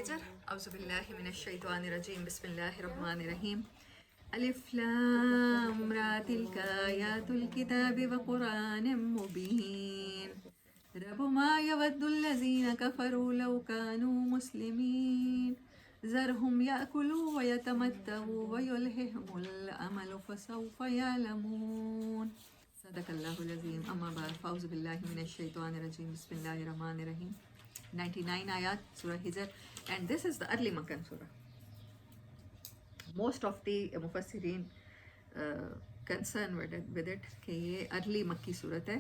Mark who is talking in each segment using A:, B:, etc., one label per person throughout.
A: الفجر اعوذ باللہ من الشیطان الرجیم بسم اللہ الرحمن الرحیم الف لام را تلک آیات الکتاب وقرآن مبین رب ما یود الذین کفروا لو کانوا مسلمین ذرهم یأکلوا ویتمتعوا ویلہہم الامل فسوف یعلمون صدق اللہ العظیم اما بعد فاعوذ باللہ من الشیطان الرجیم بسم اللہ الرحمن الرحیم 99 ayat surah Hijr, and this is the early Makkan surah. Most of the mufassirin concern with it کہ یہ early مکی صورت ہے.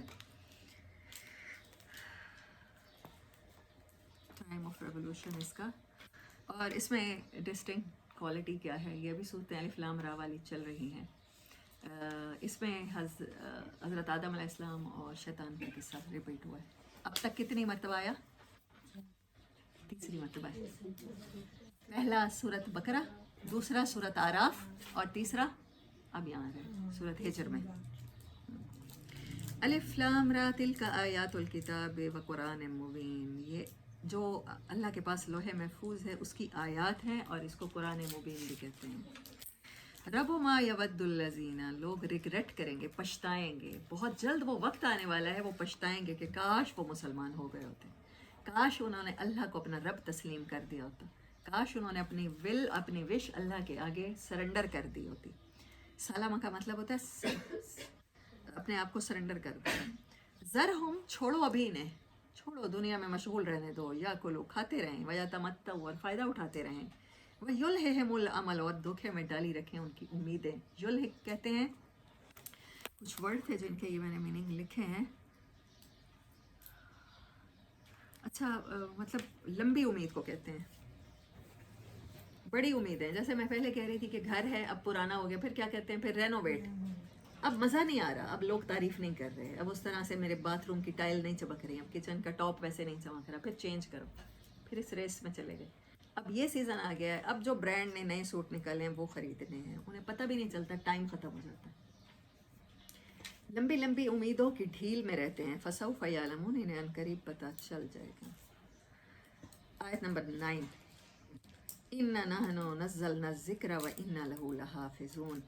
A: time of revolution اس کا, اور اس میں distinct quality کیا ہے یہ بھی صورتیں الف لام را والی چل رہی ہیں. اس میں حضرت آدم علیہ السلام اور شیطان کا قصہ ریپیٹ ہوا ہے. اب تک کتنی مرتبہ آیا؟ تیسری مرتبہ ہے. پہلا سورت بقرہ, دوسرا سورت آراف, اور تیسرا اب یہاں ہے سورت ہجر میں. الف لام را تلک آیات الکتاب و قرآن مبین, یہ جو اللہ کے پاس لوح محفوظ ہے اس کی آیات ہیں, اور اس کو قرآن مبین بھی کہتے ہیں. رب ما یود الذین, لوگ ریگریٹ کریں گے, پچھتائیں گے. بہت جلد وہ وقت آنے والا ہے وہ پچھتائیں گے کہ کاش وہ مسلمان ہو گئے ہوتے, کاش انہوں نے اللہ کو اپنا رب تسلیم کر دیا ہوتا, کاش انہوں نے اپنی ول اپنی وش اللہ کے آگے سرنڈر کر دی ہوتی. سلامہ کا مطلب ہوتا ہے اپنے آپ کو سرنڈر کر دیا. ذرہم, چھوڑو ابھی انہیں, چھوڑو, دنیا میں مشغول رہنے دو. یا کلو, کھاتے رہیں, ویتمتعوا, اور فائدہ اٹھاتے رہیں. ویلہہم الامل, اور دھوکے میں ڈالی رکھیں ان کی امیدیں. یلہق کہتے ہیں, کچھ ورڈ تھے جن کے یہ میں نے میننگ لکھے ہیں. اچھا, مطلب لمبی امید کو کہتے ہیں, بڑی امید ہے. جیسے میں پہلے کہہ رہی تھی کہ گھر ہے اب پرانا ہو گیا, پھر کیا کہتے ہیں, پھر رینوویٹ. اب مزہ نہیں آ رہا, اب لوگ تعریف نہیں کر رہے, اب اس طرح سے میرے باتھ روم کی ٹائل نہیں چمک رہی, اب کچن کا ٹاپ ویسے نہیں چمک رہا, پھر چینج کرو, پھر اس ریس میں چلے گئے. اب یہ سیزن آ گیا ہے, اب جو برانڈ نے نئے سوٹ نکالے ہیں وہ خریدنے ہیں, انہیں پتہ بھی نہیں چلتا, ٹائم ختم ہو جاتا ہے. لمبی لمبی امیدوں کی ڈھیل میں رہتے ہیں. فسوف یعلمون, انہیں عنقریب پتہ چل جائے گا. آیت نمبر 9, اِنَّا نَحْنُ نَزَّلْنَا الذِّكْرَ وَإِنَّا لَهُ لَحَافِظُونَ,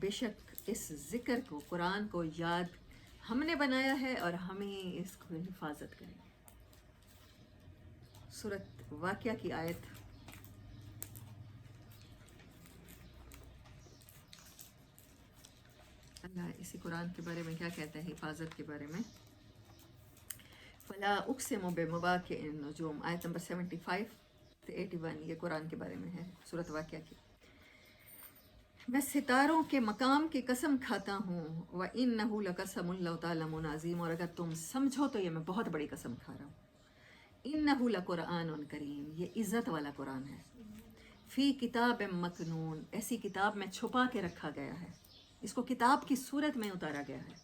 A: بے شک اس ذکر کو, قرآن کو یاد ہم نے بنایا ہے اور ہم ہی اس کو حفاظت کریں گے. سورۃ واقعہ کی آیت اللہ اسی قرآن کے بارے میں کیا کہتا ہے حفاظت کے بارے میں. فلا اقسم بمواقع النجوم, آیت نمبر 75 سے 81, یہ قرآن کے بارے میں ہے, سورۃ واقعہ کی. میں ستاروں کے مقام کی قسم کھاتا ہوں. وَإِنَّهُ لَقَسَمٌ لَوْ تَعْلَمُونَ عَظِيمٌ, اور اگر تم سمجھو تو یہ میں بہت بڑی قسم کھا رہا ہوں. إِنَّهُ لَقُرْآنٌ کریم, یہ عزت والا قرآن ہے. فی کتاب مکنون, ایسی کتاب میں چھپا کے رکھا گیا ہے. اس کو کتاب کی صورت میں اتارا گیا ہے,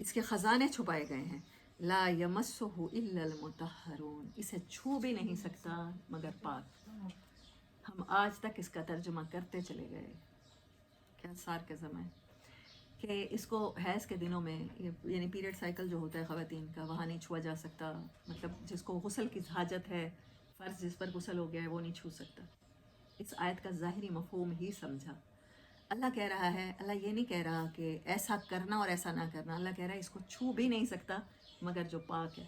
A: اس کے خزانے چھپائے گئے ہیں. لا یمسہ الا المطہرون, اسے چھو بھی نہیں سکتا مگر پاک. ہم آج تک اس کا ترجمہ کرتے چلے گئے. کیا سارکزم ہے کہ اس کو حیض کے دنوں میں, یعنی پیریڈ سائیکل جو ہوتا ہے خواتین کا, وہاں نہیں چھوا جا سکتا. مطلب جس کو غسل کی حاجت ہے, فرض جس پر غسل ہو گیا ہے, وہ نہیں چھو سکتا. اس آیت کا ظاہری مفہوم ہی سمجھا. اللہ کہہ رہا ہے, اللہ یہ نہیں کہہ رہا کہ ایسا کرنا اور ایسا نہ کرنا. اللہ کہہ رہا ہے اس کو چھو بھی نہیں سکتا مگر جو پاک ہے,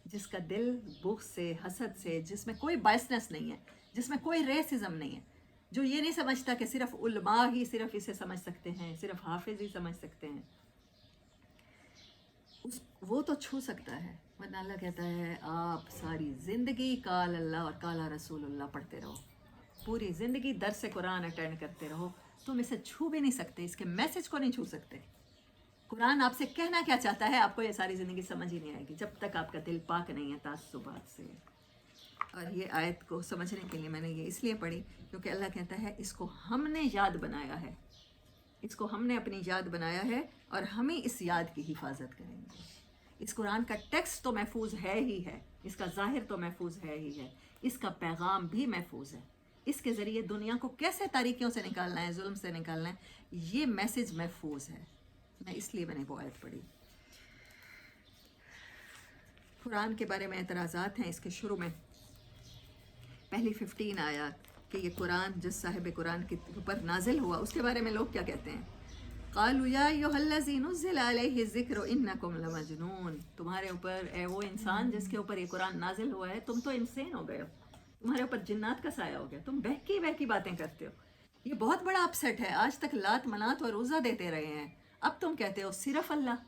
A: جس کا دل بغض سے, حسد سے, جس میں کوئی بائسنس نہیں ہے, جس میں کوئی ریسزم نہیں ہے, جو یہ نہیں سمجھتا کہ صرف علماء ہی صرف اسے سمجھ سکتے ہیں, صرف حافظ ہی سمجھ سکتے ہیں, وہ تو چھو سکتا ہے. ورنہ اللہ کہتا ہے آپ ساری زندگی قال اللہ اور قال رسول اللہ پڑھتے رہو, پوری زندگی درس قرآن اٹینڈ کرتے رہو, تم اسے چھو بھی نہیں سکتے, اس کے میسج کو نہیں چھو سکتے. قرآن آپ سے کہنا کیا چاہتا ہے آپ کو یہ ساری زندگی سمجھ ہی نہیں آئے گی جب تک آپ کا دل پاک نہیں ہے تعصبات سے. اور یہ آیت کو سمجھنے کے لیے میں نے یہ اس لیے پڑھی کیونکہ اللہ کہتا ہے اس کو ہم نے یاد بنایا ہے, اس کو ہم نے اپنی یاد بنایا ہے, اور ہم ہی اس یاد کی حفاظت کریں گے. اس قرآن کا ٹیکسٹ تو محفوظ ہے ہی ہے, اس کا ظاہر تو محفوظ ہے ہی ہے, اس کا پیغام بھی محفوظ ہے. اس کے ذریعے دنیا کو کیسے تاریکیوں سے نکالنا ہے, ظلم سے نکالنا ہے, یہ میسج محفوظ ہے. میں اس لیے میں نے وہ آیت پڑھی. قرآن کے بارے میں اعتراضات ہیں اس کے شروع میں پہلی 15 آیات کہ یہ قرآن جس صاحب قرآن کے اوپر نازل ہوا اس کے بارے میں لوگ کیا کہتے ہیں؟ قالوا یا ایھا الذی نزل علیہ الذکر انکم لمجنون، تمہارے اوپر اے وہ انسان جس کے اوپر یہ قرآن نازل ہوا ہے تم تو انسین ہو گئے ہو، تمہارے اوپر جنات کا سایہ ہو گیا، تم بہکی بہکی باتیں کرتے ہو۔ یہ بہت بڑا اپسیٹ ہے، آج تک لات منات اور عزا دیتے رہے ہیں، اب تم کہتے ہو صرف اللہ۔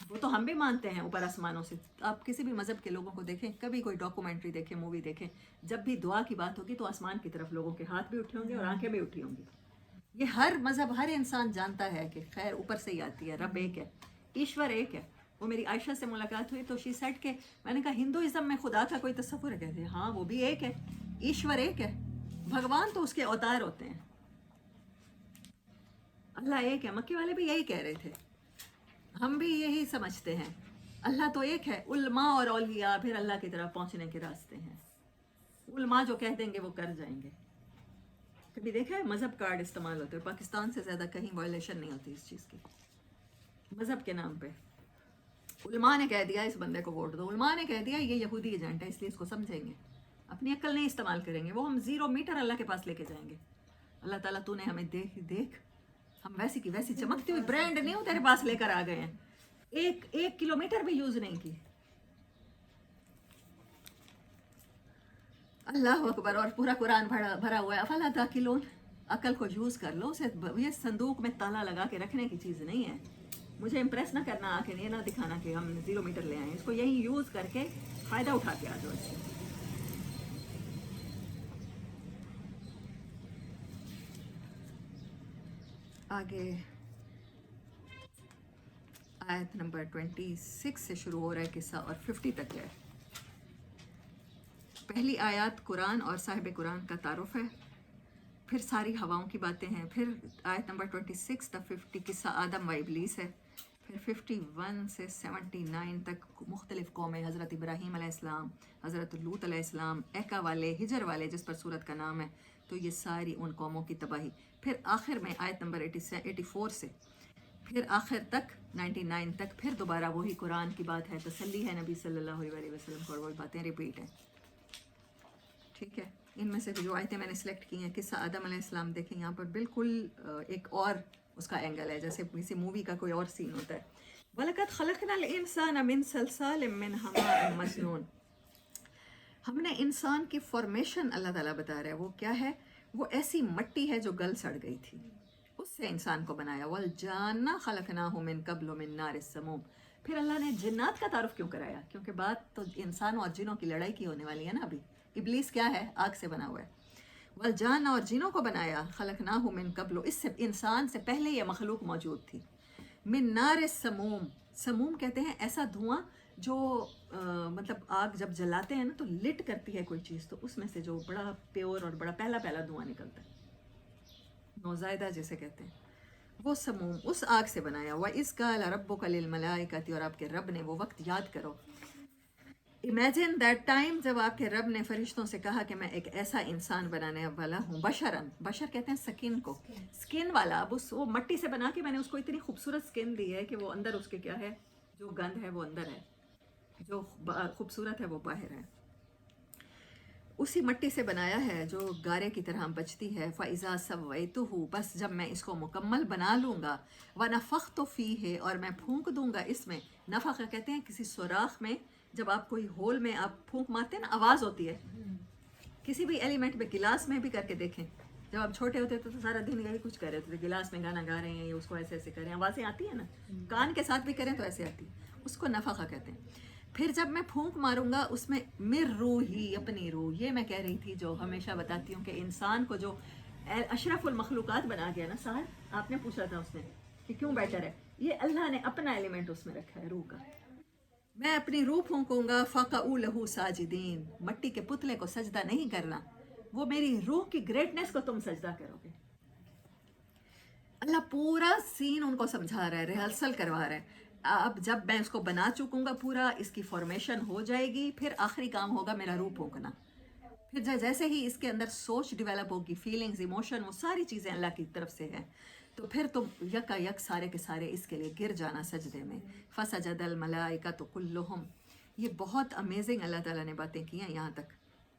A: وہ تو ہم بھی مانتے ہیں اوپر آسمانوں سے، آپ کسی بھی مذہب کے لوگوں کو دیکھیں، کبھی کوئی ڈاکومنٹری دیکھیں، مووی دیکھیں، جب بھی دعا کی بات ہوگی تو آسمان کی طرف لوگوں کے ہاتھ بھی اٹھے ہوں گے اور آنکھیں بھی اٹھی ہوں گی۔ یہ ہر مذہب، ہر انسان جانتا ہے کہ خیر اوپر سے ہی آتی ہے، رب ایک ہے، ایشور ایک ہے۔ وہ میری عائشہ سے ملاقات ہوئی تو شی سیڈ کہ میں نے کہا ہندوازم میں خدا کا کوئی تصور ہے؟ کہتے ہیں ہاں وہ بھی ایک ہے، ایشور ایک ہے، بھگوان تو اس کے اوتار ہوتے ہیں، اللہ ایک ہے۔ مکے والے بھی یہی کہہ رہے تھے، ہم بھی یہی سمجھتے ہیں، اللہ تو ایک ہے۔ علماء اور اولیاء پھر اللہ کی طرف پہنچنے کے راستے ہیں، علماء جو کہہ دیں گے وہ کر جائیں گے۔ کبھی دیکھا ہے مذہب کارڈ استعمال ہوتے ہیں؟ پاکستان سے زیادہ کہیں وائلیشن نہیں ہوتی اس چیز کی، مذہب کے نام پہ۔ علماء نے کہہ دیا اس بندے کو ووٹ دو، علماء نے کہہ دیا یہ یہودی ایجنٹ ہے اس لیے اس کو سمجھیں گے، اپنی عقل نہیں استعمال کریں گے، وہ ہم 0 میٹر اللہ کے پاس لے کے جائیں گے۔ اللہ تعالیٰ تو نے ہمیں دیکھ ہم ویسی کی ویسی چمکتی ہوئی برانڈ نہیں ہوں تیرے پاس لے کر آ گئے ہیں، ایک کلومیٹر بھی یوز نہیں کی۔ اللہ اکبر، اور پورا قرآن بھرا ہوا ہے افلا تاکلون، عقل کو یوز کر لو، اسے یہ صندوق میں تالا لگا کے رکھنے کی چیز نہیں ہے۔ مجھے امپریس نہ کرنا، آ کے یہ نہ دکھانا کہ ہم 0 میٹر لے آئے ہیں، اس کو یہی یوز کر کے فائدہ اٹھا کے آ جاؤ اس سے۔ آگے آیت نمبر 26 سے شروع ہو رہا ہے قصہ اور 50 تک ہے۔ پہلی آیات قرآن اور صاحب قرآن کا تعارف ہے، پھر ساری ہواؤں کی باتیں ہیں، پھر آیت نمبر 26 تا 50 قصہ آدم و ابلیس ہے، پھر 51 سے 79 تک مختلف قومیں، حضرت ابراہیم علیہ السلام، حضرت لوط علیہ السلام، ایکا والے، ہجر والے جس پر سورت کا نام ہے، تو یہ ساری ان قوموں کی تباہی۔ پھر آخر میں آیت نمبر 84 سے پھر آخر تک 99 تک پھر دوبارہ وہی قرآن کی بات ہے، تسلی ہے نبی صلی اللہ علیہ وسلم کو، اور وہی باتیں ریپیٹ ہیں۔ ٹھیک ہے، ان میں سے جو آیتیں میں نے سلیکٹ کی ہیں، قصہ آدم علیہ السلام دیکھیں، یہاں پر بالکل ایک اور اس کا اینگل ہے، جیسے کسی مووی کا کوئی اور سین ہوتا ہے۔ وَلَقَدْ خَلَقْنَا الْإِنسَانَ مِنْ صَلْصَالٍ مِّنْ حَمَإٍ مَسْنُونٍ، ہم نے انسان کی فارمیشن اللہ تعالیٰ بتا رہا ہے وہ کیا ہے، وہ ایسی مٹی ہے جو گل سڑ گئی تھی، اس سے انسان کو بنایا۔ وَالْجَانَّ خَلَقْنَاهُ مِنْ قَبْلُ مِنْ نَارِ السَّمُومِ، پھر اللہ نے جنات کا تعارف کیوں کرایا؟ کیونکہ بات تو انسانوں اور جنوں کی لڑائی کی ہونے والی ہے نا۔ ابھی ابلیس کیا ہے؟ آگ سے بنا ہوا ہے۔ والجان، اور جنوں کو بنایا، خلقناہ من قبل، اس سے انسان سے پہلے یہ مخلوق موجود تھی، من نار السموم، سموم کہتے ہیں ایسا دھواں جو مطلب آگ جب جلاتے ہیں نا تو لٹ کرتی ہے کوئی چیز، تو اس میں سے جو بڑا پیور اور بڑا پہلا دھواں نکلتا ہے، نوزائیدہ جسے کہتے ہیں، وہ سموم اس آگ سے بنایا۔ وَإِذْ قَالَ رَبُّكَ لِلْمَلَائِكَةِ، اور آپ کے رب نے وہ وقت یاد کرو، امیجن دیٹ ٹائم جب آپ کے رب نے فرشتوں سے کہا کہ میں ایک ایسا انسان بنانے والا ہوں، بشرن، بشر کہتے ہیں سکین کو، سکین والا، اب وہ مٹی سے بنا کے میں نے اس کو اتنی خوبصورت سکین دی ہے کہ وہ اندر اس کے کیا ہے، جو گند ہے وہ اندر ہے، جو خوبصورت ہے وہ باہر ہے، اسی مٹی سے بنایا ہے جو گارے کی طرح بچتی ہے۔ فَإِذَا سَوَّيْتُهُ، بس جب میں اس کو مکمل بنا لوں گا، وَنَفَخْتُ فِيهِ، اور میں پھونک دوں گا اس میں، نفخ کہتے ہیں کسی سوراخ میں، جب آپ کوئی ہول میں آپ پھونک مارتے ہیں نا آواز ہوتی ہے، کسی بھی ایلیمنٹ میں، گلاس میں بھی کر کے دیکھیں، جب آپ چھوٹے ہوتے تھے تو سارا دن یہی کچھ کر رہے تھے، گلاس میں گانا گا رہے ہیں، اس کو ایسے ایسے کریں، آوازیں آتی ہیں نا، کان کے ساتھ بھی کریں تو ایسے آتی ہے، اس کو نفخہ کہتے ہیں۔ پھر جب میں پھونک ماروں گا اس میں مر روحی، اپنی روح، یہ میں کہہ رہی تھی جو ہمیشہ بتاتی ہوں کہ انسان کو جو اشرف المخلوقات بنا گیا نا، ساحر آپ نے پوچھا تھا اس نے کہ کیوں بیٹر ہے، یہ اللہ نے اپنا ایلیمنٹ اس میں رکھا ہے، روح کا۔ میں اپنی روح پھونکوں گا، فَقَعُوا لَهُ سَاجِدِينَ، مٹی کے پتلے کو سجدہ نہیں کرنا، وہ میری روح کی گریٹنس کو تم سجدہ کرو گے۔ اللہ پورا سین ان کو سمجھا رہا ہے، ریہرسل کروا رہا ہے۔ اب جب میں اس کو بنا چکوں گا، پورا اس کی فارمیشن ہو جائے گی، پھر آخری کام ہوگا میرا روح پھونکنا۔ پھر جیسے ہی اس کے اندر سوچ ڈیولپ ہوگی، فیلنگز، ایموشن، وہ ساری چیزیں اللہ کی طرف سے ہیں، تو پھر تم یکا یک سارے کے سارے اس کے لیے گر جانا سجدے میں۔ فَسَجَدَ الْمَلَائِكَةُ كُلُّهُمْ، یہ بہت امیزنگ اللہ تعالیٰ نے باتیں کی ہیں یہاں تک۔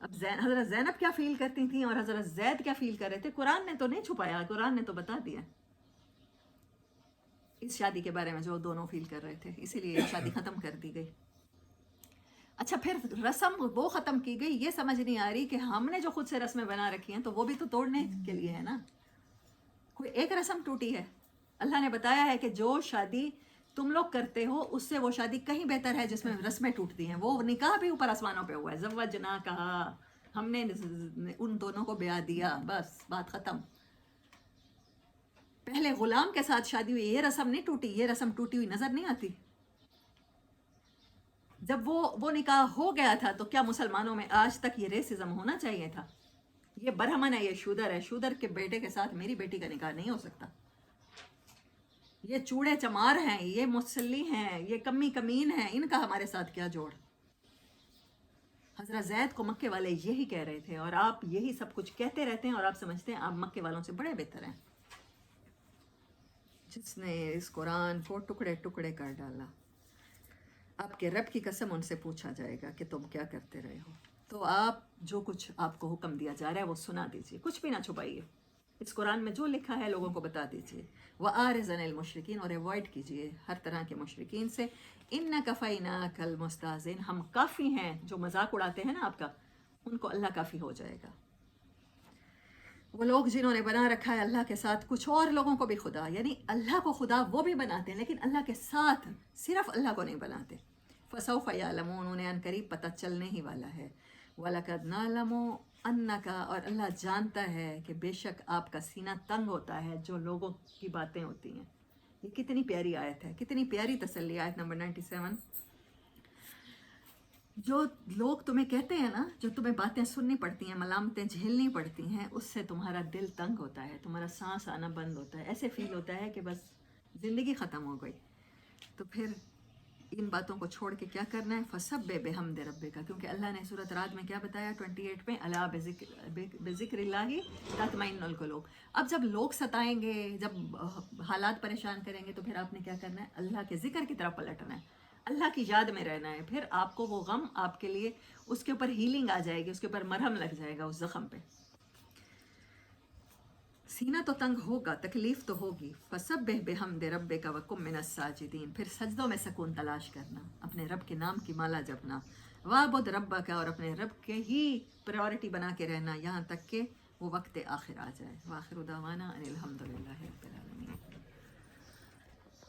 A: اب حضرت زینب کیا فیل کرتی تھیں اور حضرت زید کیا فیل کر رہے تھے، قرآن نے تو نہیں چھپایا، قرآن نے تو بتا دیا اس شادی کے بارے میں جو دونوں فیل کر رہے تھے، اسی لیے شادی ختم کر دی گئی۔ اچھا پھر رسم وہ ختم کی گئی، یہ سمجھ نہیں آ رہی کہ ہم نے جو خود سے رسمیں بنا رکھی ہیں تو وہ بھی تو توڑنے کے لیے ہے نا، کوئی ایک رسم ٹوٹی ہے؟ اللہ نے بتایا ہے کہ جو شادی تم لوگ کرتے ہو اس سے وہ شادی کہیں بہتر ہے جس میں رسمیں ٹوٹتی ہیں، وہ نکاح بھی اوپر آسمانوں پہ ہوا ہے، زوجنا کہا، ہم نے ان دونوں کو بیاہ دیا، بس بات ختم۔ پہلے غلام کے ساتھ شادی ہوئی، یہ رسم نہیں ٹوٹی، یہ رسم ٹوٹی ہوئی نظر نہیں آتی۔ جب وہ نکاح ہو گیا تھا تو کیا مسلمانوں میں آج تک یہ ریسزم ہونا چاہیے تھا؟ یہ برہمن ہے، یہ شودر ہے، شودر کے بیٹے کے ساتھ میری بیٹی کا نکاح نہیں ہو سکتا۔ یہ چوڑے چمار ہیں، یہ مسلی ہیں، یہ کمی کمین ہیں، ان کا ہمارے ساتھ کیا جوڑ؟ حضرت زید کو مکے والے یہی کہہ رہے تھے، اور آپ یہی سب کچھ کہتے رہتے ہیں اور آپ سمجھتے ہیں آپ مکے والوں سے بڑے بہتر ہیں، جس نے اس قرآن کو ٹکڑے ٹکڑے کر ڈالا۔ آپ کے رب کی قسم ان سے پوچھا جائے گا کہ تم کیا کرتے رہے ہو، تو آپ جو کچھ آپ کو حکم دیا جا رہا ہے وہ سنا دیجیے، کچھ بھی نہ چھپائیے، اس قرآن میں جو لکھا ہے لوگوں کو بتا دیجیے۔ وَآرِزَ عَنِ الْمُشْرِكِينَ، اور ایوائڈ کیجیے ہر طرح کے مشرکین سے۔ إِنَّ كَفَيْنَاكَ الْمُسْتَهْزِئِينَ، ہم کافی ہیں، جو مذاق اڑاتے ہیں نا آپ کا، ان کو اللہ کافی ہو جائے گا۔ وہ لوگ جنہوں نے بنا رکھا ہے اللہ کے ساتھ کچھ اور لوگوں کو بھی خدا، یعنی اللہ کو خدا وہ بھی بناتے ہیں لیکن اللہ کے ساتھ صرف اللہ کو نہیں بناتے۔ فَسَوْفَ يَعْلَمُونَ، انہیں ان قریب پتہ چلنے ہی والا ہے۔ وَلَقَدْ نَعْلَمُ أَنَّكَ، اور اللہ جانتا ہے کہ بے شک آپ کا سینہ تنگ ہوتا ہے جو لوگوں کی باتیں ہوتی ہیں۔ یہ کتنی پیاری آیت ہے، کتنی پیاری تسلی، آیت نمبر 97۔ جو لوگ تمہیں کہتے ہیں نا، جو تمہیں باتیں سننی پڑتی ہیں، ملامتیں جھیلنی پڑتی ہیں، اس سے تمہارا دل تنگ ہوتا ہے، تمہارا سانس آنا بند ہوتا ہے، ایسے فیل ہوتا ہے کہ بس زندگی ختم ہو گئی۔ تو پھر ان باتوں کو چھوڑ کے کیا کرنا ہے؟ فَسَبِّحْ بِحَمْدِ رَبِّكَ، کیونکہ اللہ نے سورۃ رعد میں کیا بتایا 28 میں، الا بذکر اللہ تطمئن القلوب۔ اب جب لوگ ستائیں گے، جب حالات پریشان کریں گے تو پھر آپ نے کیا کرنا ہے؟ اللہ کے ذکر کی طرف پلٹنا ہے، اللہ کی یاد میں رہنا ہے، پھر آپ کو وہ غم آپ کے لیے اس کے اوپر ہیلنگ آ جائے گی، اس کے اوپر مرہم لگ جائے گا اس زخم پہ۔ سینہ تو تنگ ہوگا، تکلیف تو ہوگی۔ فَسَبِّحْ بِحَمْدِ رَبِّكَ وَكُن مِّنَ السَّاجِدِينَ، پھر سجدوں میں سکون تلاش کرنا، اپنے رب کے نام کی مالا جپنا۔ وَاعْبُدْ رَبَّكَ، اور اپنے رب کے ہی پریورٹی بنا کے رہنا یہاں تک کہ وہ وقت آخر آ جائے۔ وآخر دعوانا ان الحمد للہ رب العالمین۔